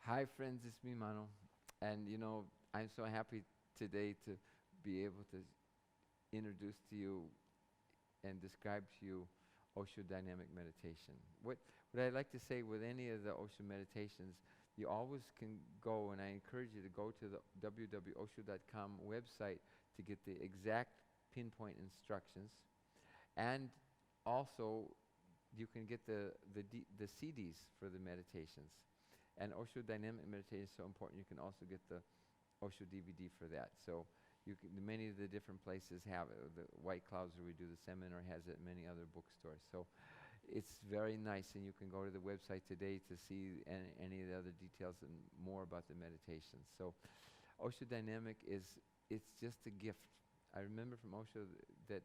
Hi, friends, it's me, Mano. And I'm so happy today to be able to introduce to you and describe to you Osho dynamic meditation. What I like to say with any of the Osho meditations, you always can go, and I encourage you to go to the www.osho.com website to get the exact pinpoint instructions. And also, you can get the CDs for the meditations. And Osho Dynamic Meditation is so important. You can also get the Osho DVD for that. So many of the different places have it. The White Clouds, where we do the seminar, has it. Many other bookstores. So it's very nice, and you can go to the website today to see any of the other details and more about the meditation. So Osho Dynamic it's just a gift. I remember from Osho that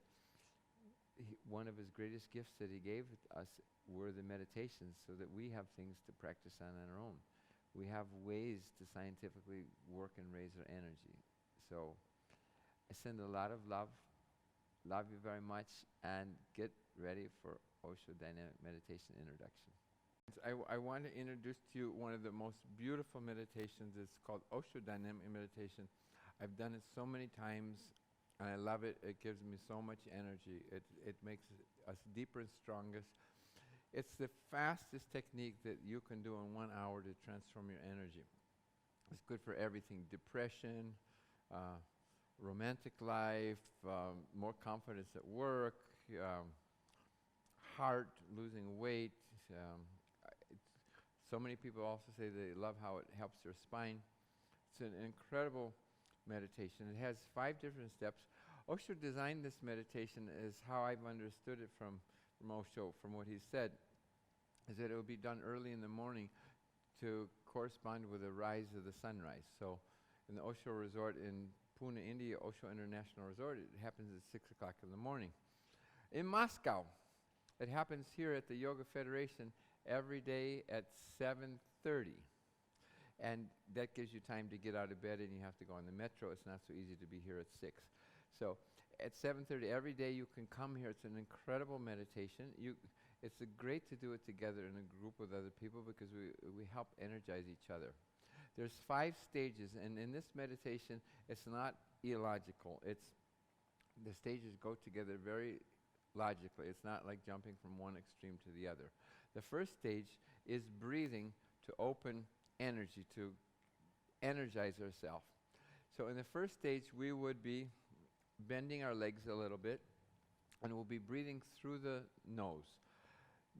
one of his greatest gifts that he gave us were the meditations, so that we have things to practice on our own. We have ways to scientifically work and raise our energy. So I send a lot of love. Love you very much, and get ready for Osho Dynamic Meditation introduction. I want to introduce to you one of the most beautiful meditations. It's called Osho Dynamic Meditation. I've done it so many times, and I love it. It gives me so much energy. It makes us deeper and strongest. It's the fastest technique that you can do in 1 hour to transform your energy. It's good for everything: depression, romantic life, more confidence at work, heart, losing weight. So many people also say they love how it helps their spine. It's an incredible meditation. It has 5 different steps. Osho designed this meditation, as how I've understood it from Osho, from what he said, is that it will be done early in the morning to correspond with the rise of the sunrise. So in the Osho Resort in Pune, India, Osho International Resort, it happens at 6 o'clock in the morning. In Moscow, it happens here at the Yoga Federation every day at 7:30. And that gives you time to get out of bed, and you have to go on the metro. It's not so easy to be here at 6. So at 7:30 every day you can come here. It's an incredible meditation. It's great to do it together in a group with other people, because we help energize each other. There's 5 stages, and in this meditation it's not illogical. The stages go together very logically. It's not like jumping from one extreme to the other. The first stage is breathing to open energy, to energize ourselves. So in the first stage we would be bending our legs a little bit, and we'll be breathing through the nose.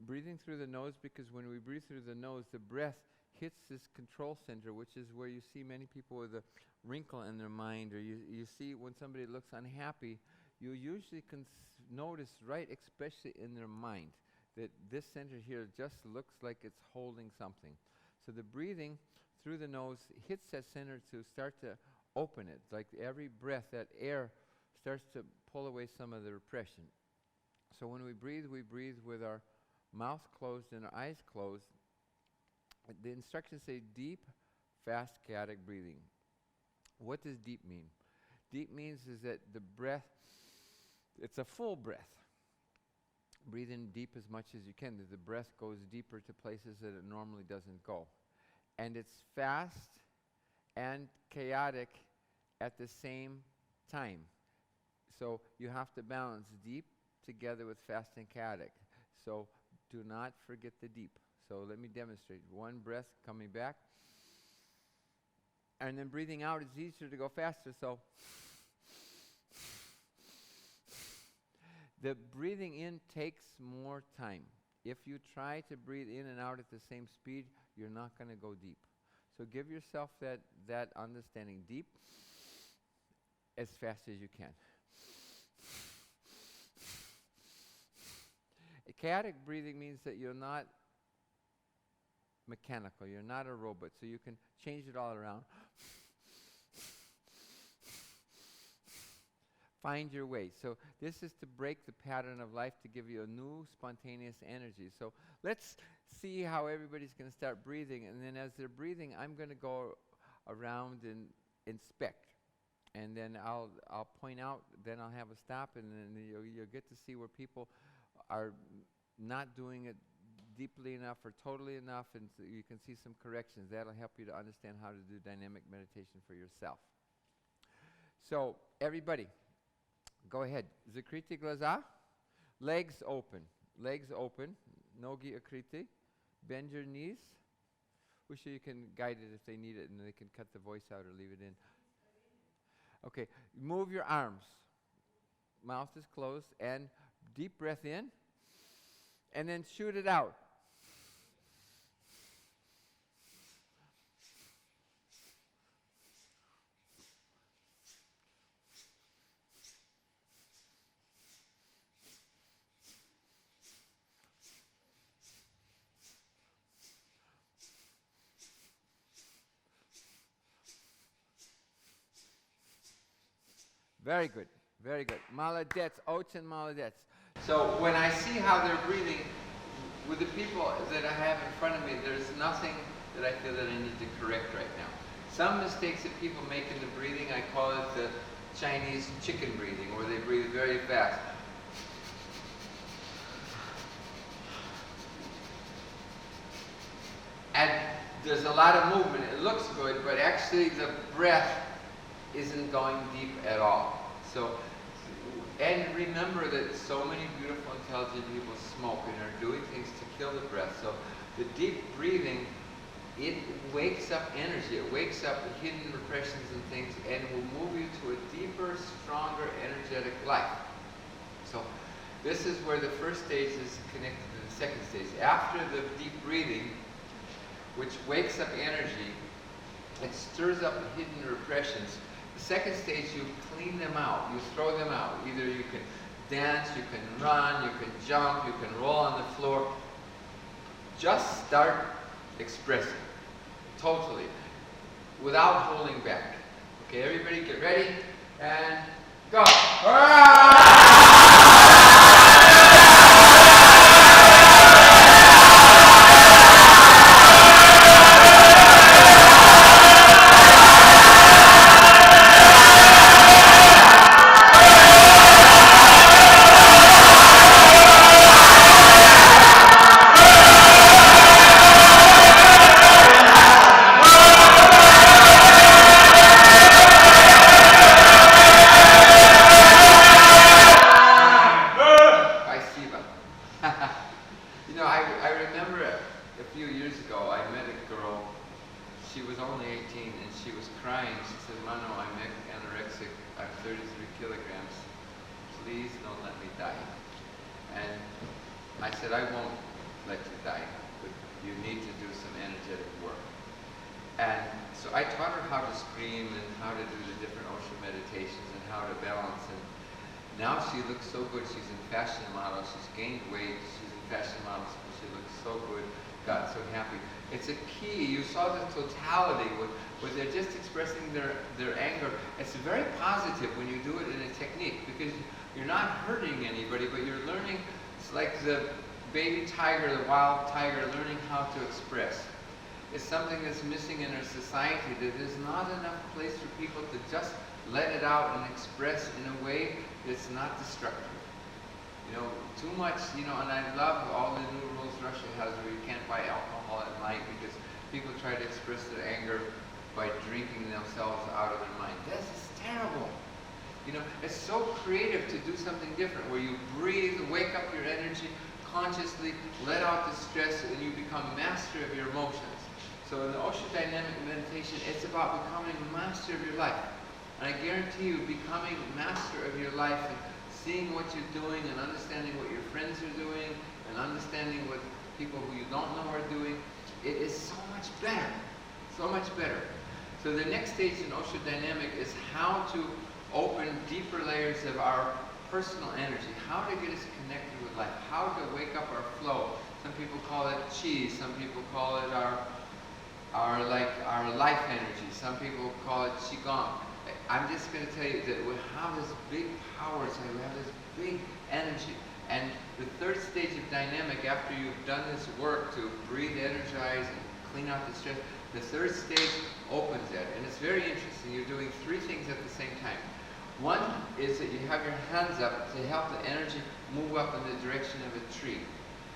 Breathing through the nose, because when we breathe through the nose, the breath hits this control center, which is where you see many people with a wrinkle in their mind, or you see when somebody looks unhappy, you usually can notice, right, especially in their mind, that this center here just looks like it's holding something. So the breathing through the nose hits that center to start to open it. Like every breath, that air starts to pull away some of the repression. So when we breathe with our mouth closed and our eyes closed. The instructions say deep, fast, chaotic breathing. What does deep mean? Deep means is that the breath, it's a full breath. Breathe in deep as much as you can, that the breath goes deeper to places that it normally doesn't go. And it's fast and chaotic at the same time. So you have to balance deep together with fast and chaotic. So do not forget the deep. So let me demonstrate. One breath coming back. And then breathing out is easier to go faster. So the breathing in takes more time. If you try to breathe in and out at the same speed, you're not going to go deep. So give yourself that understanding. Deep as fast as you can. Chaotic breathing means that you're not mechanical. You're not a robot. So you can change it all around. Find your way. So this is to break the pattern of life, to give you a new spontaneous energy. So let's see how everybody's going to start breathing. And then as they're breathing, I'm going to go around and inspect. And then I'll point out, then I'll have a stop, and then you'll get to see where people are not doing it deeply enough or totally enough, and so you can see some corrections. That'll help you to understand how to do dynamic meditation for yourself. So, everybody, go ahead. Zakriti glaza, legs open, nogi akriti, bend your knees. Usha, you can guide it if they need it, and they can cut the voice out or leave it in. Okay, move your arms. Mouth is closed, and deep breath in, and then shoot it out. Very good, very good. Maladets, Ochen maladets. So when I see how they're breathing, with the people that I have in front of me, there's nothing that I feel that I need to correct right now. Some mistakes that people make in the breathing, I call it the Chinese chicken breathing, where they breathe very fast. And there's a lot of movement. It looks good, but actually the breath isn't going deep at all. So, and remember that so many beautiful, intelligent people smoke and are doing things to kill the breath. So the deep breathing, it wakes up energy. It wakes up hidden repressions and things, and will move you to a deeper, stronger, energetic life. So this is where the first stage is connected to the second stage. After the deep breathing, which wakes up energy, it stirs up the hidden repressions. The second stage, you clean them out, you throw them out. Either you can dance, you can run, you can jump, you can roll on the floor. Just start expressing, totally, without holding back. Okay, everybody get ready, and go. It's a key. You saw the totality where they're just expressing their anger. It's very positive when you do it in a technique, because you're not hurting anybody, but you're learning. It's like the baby tiger, the wild tiger, learning how to express. It's something that's missing in our society, that there's not enough place for people to just let it out and express in a way that's not destructive. You know, too much, you know, and I love all the new rules Russia has where you can't buy alcohol at night because people try to express their anger by drinking themselves out of their mind. This is terrible. You know, it's so creative to do something different, where you breathe, wake up your energy, consciously let out the stress, and you become master of your emotions. So in the Osho Dynamic Meditation, it's about becoming master of your life. And I guarantee you, becoming master of your life and seeing what you're doing and understanding what your friends are doing and understanding what people who you don't know are doing, it is so much better, so much better. So the next stage in Osho Dynamic is how to open deeper layers of our personal energy, how to get us connected with life, how to wake up our flow. Some people call it chi, some people call it our life energy, some people call it qigong. I'm just going to tell you that we have this big power, so we have this big energy. And the third stage of dynamic, after you've done this work to breathe, energize, and clean out the stress, the third stage opens that. And it's very interesting. You're doing three things at the same time. One is that you have your hands up to help the energy move up in the direction of a tree.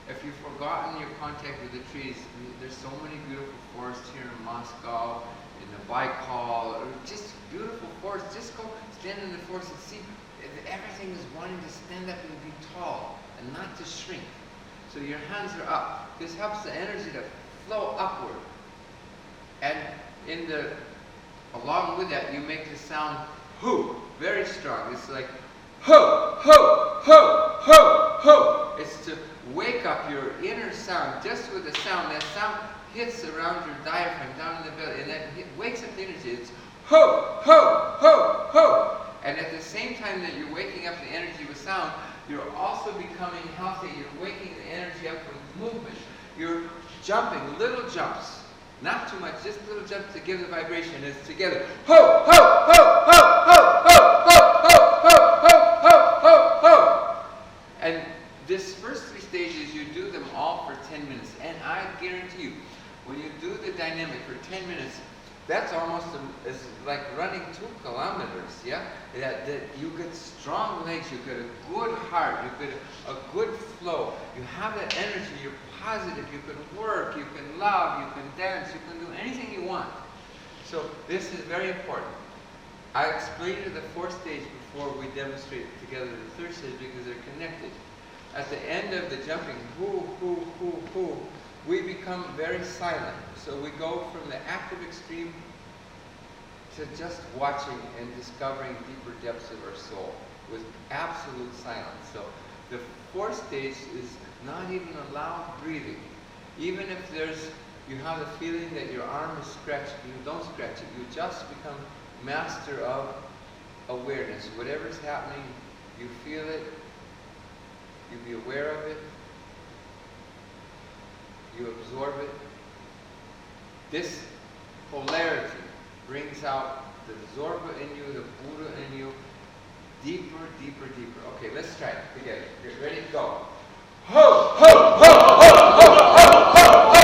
If you've forgotten your contact with the trees, there's so many beautiful forests here in Moscow, in the Baikal, or just beautiful forests. Just go stand in the forest and see everything is wanting to stand up and be tall and not to shrink. So your hands are up. This helps the energy to flow upward. And along with that, you make the sound hoo, very strong. It's like ho, ho, ho, ho, ho. It's to wake up your inner sound just with the sound. That sound hits around your diaphragm, down in the belly, and that wakes up the energy. It's ho, ho, ho, ho. And at the same time that you're waking up the energy with sound, you're also becoming healthy. You're waking the energy up with movement. You're jumping, little jumps. Not too much, just little jumps to give the vibration. It's together. Ho, ho, ho, ho, ho, ho, ho, ho, ho, ho, ho, ho, ho. And this first 3 stages, you do them all for 10 minutes. And I guarantee you, when you do the dynamic for 10 minutes, that's almost it's like running 2 kilometers, yeah? That you get strong legs, you get a good heart, you get a good flow. You have that energy, you're positive, you can work, you can love, you can dance, you can do anything you want. So this is very important. I explained to the 4th stage before we demonstrate together the 3rd stage because they're connected. At the end of the jumping, hoo, hoo, hoo, hoo, we become very silent. So we go from the active extreme to just watching and discovering deeper depths of our soul with absolute silence. So the 4th stage is not even allowed breathing. Even if you have the feeling that your arm is scratched, you don't scratch it. You just become master of awareness. Whatever's happening, you feel it, you be aware of it, you absorb it. This polarity brings out the Zorba in you, the Buddha in you, deeper, deeper, deeper. Okay, let's try it together. Get ready, go. Ho, ho, ho, ho, ho, ho, ho, ho,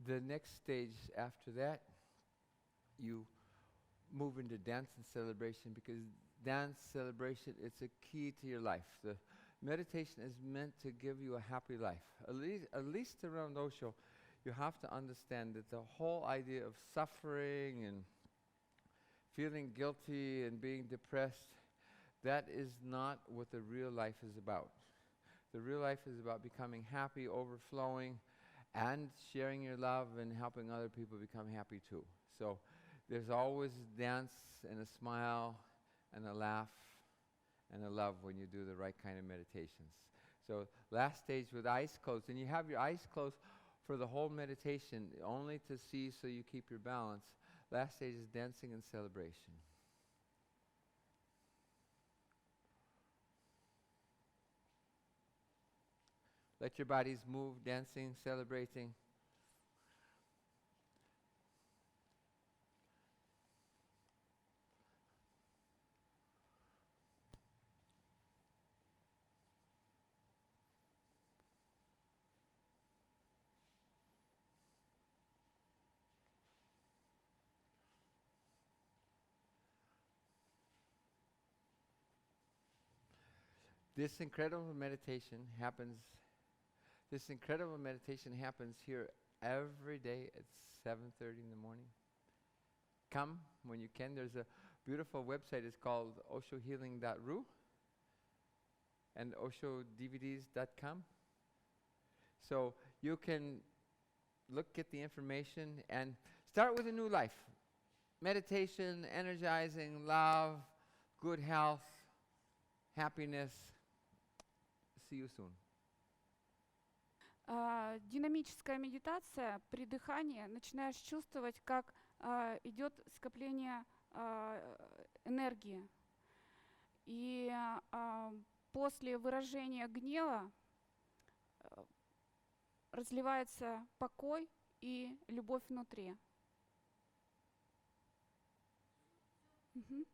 The next stage after that, you move into dance and celebration, because dance, celebration, it's a key to your life. The meditation is meant to give you a happy life. At least around Osho, you have to understand that the whole idea of suffering and feeling guilty and being depressed, that is not what the real life is about. The real life is about becoming happy, overflowing, and sharing your love and helping other people become happy too. So there's always a dance and a smile and a laugh and a love when you do the right kind of meditations. So last stage with eyes closed, and you have your eyes closed for the whole meditation, only to see so you keep your balance. Last stage is dancing and celebration. Let your bodies move, dancing, celebrating. This incredible meditation happens here every day at 7:30 in the morning. Come when you can. There's a beautiful website is called oshohealing.ru and oshodvds.com. So you can look at the information and start with a new life. Meditation, energizing, love, good health, happiness. See you soon. Динамическая медитация, при дыхании начинаешь чувствовать, как идет скопление энергии. И после выражения гнева разливается покой и любовь внутри. Мгм.